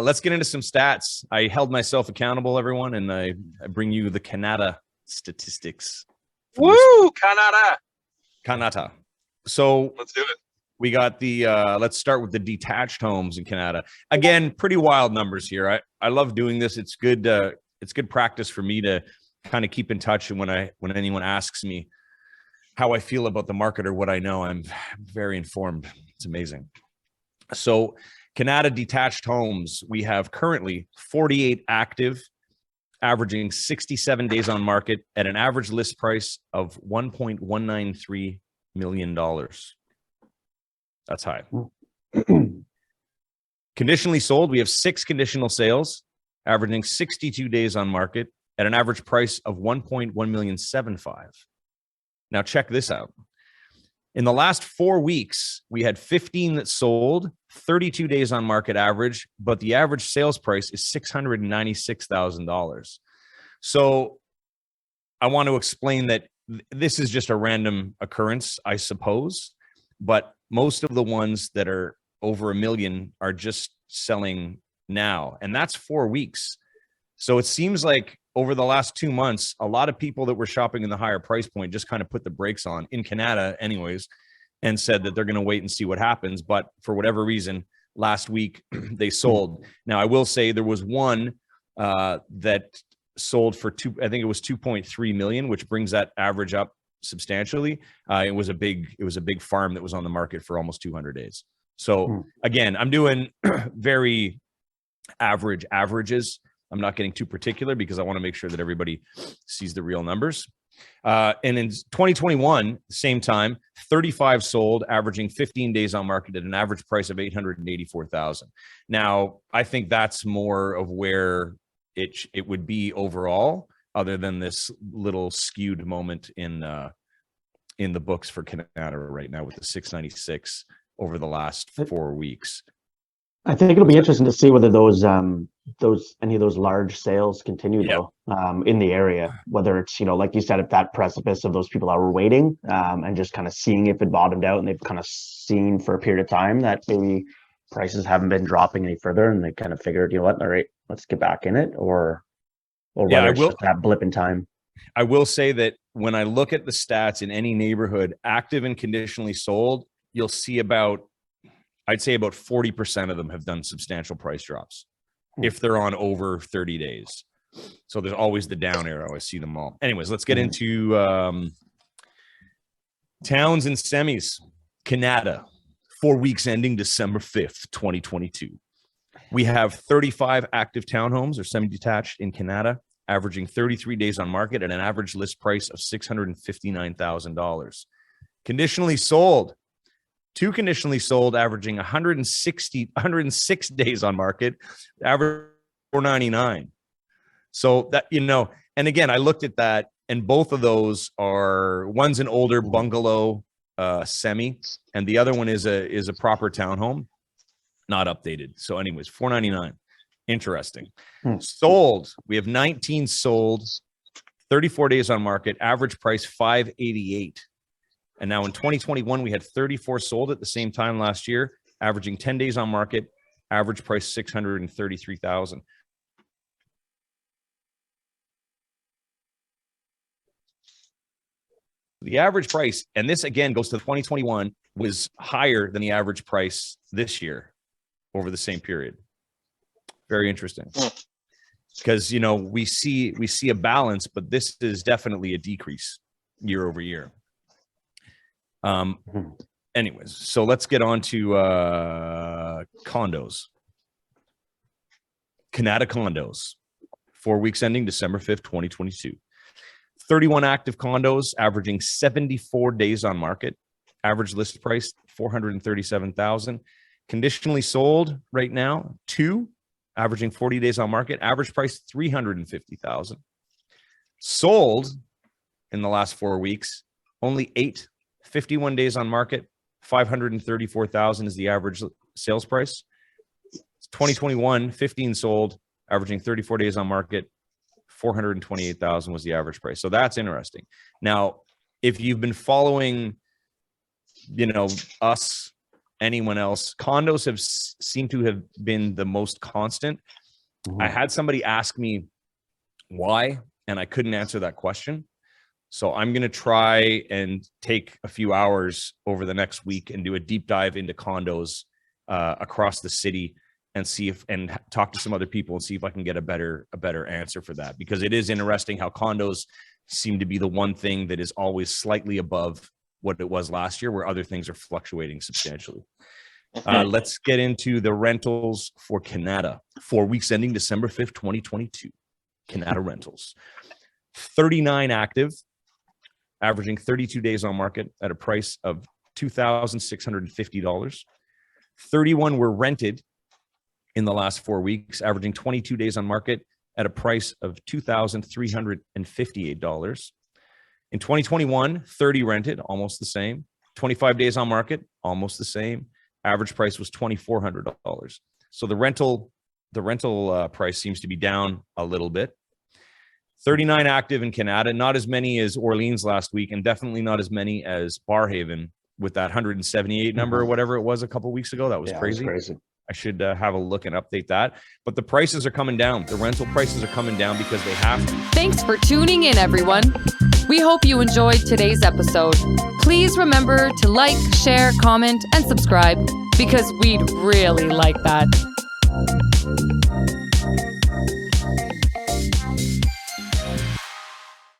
Let's get into some stats. I held myself accountable, everyone, and I bring you the Canada statistics. Woo, Canada. Canada. So let's do it. We got the, let's start with the detached homes in Canada. Again, pretty wild numbers here. I love doing this. It's good practice for me to kind of keep in touch. And when anyone asks me how I feel about the market or what I know, I'm very informed. It's amazing. So Canada detached homes, we have currently 48 active, averaging 67 days on market at an average list price of $1.193 million. That's high. Conditionally sold, we have 6 conditional sales, averaging 62 days on market at an average price of $1.175. Now check this out. In the last 4 weeks, we had 15 that sold, 32 days on market average, but the average sales price is $696,000. So I want to explain that this is just a random occurrence, I suppose, but most of the ones that are over $1 million are just selling now, and that's 4 weeks. So it seems like over the last 2 months, a lot of people that were shopping in the higher price point just kind of put the brakes on, in Canada anyways, and said that they're going to wait and see what happens. But for whatever reason, last week they sold. Now, I will say there was one that sold for I think it was 2.3 million, which brings that average up substantially. It was a big farm that was on the market for almost 200 days. So again, I'm doing very averages. I'm not getting too particular because I want to make sure that everybody sees the real numbers. And in 2021, same time, 35 sold, averaging 15 days on market at an average price of $884,000. Now, I think that's more of where it would be overall, other than this little skewed moment in the books for Canada right now with the 696 over the last 4 weeks. I think it'll be interesting to see whether any of those large sales continue though, in the area, whether it's, like you said, at that precipice of those people that were waiting, and just kind of seeing if it bottomed out, and they've kind of seen for a period of time that maybe prices haven't been dropping any further, and they kind of figured, all right, let's get back in it, or whether it's just that blip in time. I will say that when I look at the stats in any neighborhood, active and conditionally sold, you'll see I'd say about 40% of them have done substantial price drops if they're on over 30 days. So there's always the down arrow. I see them all. Anyways, let's get into towns and semis. Canada, 4 weeks ending December 5th, 2022. We have 35 active townhomes or semi-detached in Canada, averaging 33 days on market at an average list price of $659,000. Conditionally sold, 2 conditionally sold, averaging 106 days on market, average $499. So that, and again, I looked at that, and both of those one's an older bungalow semi, and the other one is a proper townhome, not updated. So anyways, $499. Interesting. Sold, we have 19 sold, 34 days on market, average price $588. And now in 2021, we had 34 sold at the same time last year, averaging 10 days on market, average price $633,000. The average price, and this again goes to 2021, was higher than the average price this year over the same period. Very interesting. Because, we see a balance, but this is definitely a decrease year over year. Anyways, so let's get on to condos. Canada condos, 4 weeks ending December 5th, 2022. 31 active condos, averaging 74 days on market. Average list price $437,000. Conditionally sold right now, 2, averaging 40 days on market. Average price $350,000. Sold in the last 4 weeks, only 8. 51 days on market, $534,000 is the average sales price. 2021, 15 sold, averaging 34 days on market, $428,000 was the average price. So that's interesting. Now, if you've been following, us anyone else. Condos have seemed to have been the most constant. Mhm. I had somebody ask me why, and I couldn't answer that question. So I'm going to try and take a few hours over the next week and do a deep dive into condos across the city and see if, and talk to some other people and see if I can get a better answer for that, because it is interesting how condos seem to be the one thing that is always slightly above what it was last year, where other things are fluctuating substantially. Let's get into the rentals for Canada. 4 weeks ending December 5th, 2022. Canada rentals. 39 active, averaging 32 days on market at a price of $2,650. 31 were rented in the last 4 weeks, averaging 22 days on market at a price of $2,358. In 2021, 30 rented, almost the same. 25 days on market, almost the same. Average price was $2,400. So the rental price seems to be down a little bit. 39 active in Canada, not as many as Orleans last week, and definitely not as many as Barrhaven with that 178 number or whatever it was a couple of weeks ago. That was crazy. I should have a look and update that. But the prices are coming down. The rental prices are coming down because they have to. Thanks for tuning in, everyone. We hope you enjoyed today's episode. Please remember to like, share, comment, and subscribe, because we'd really like that.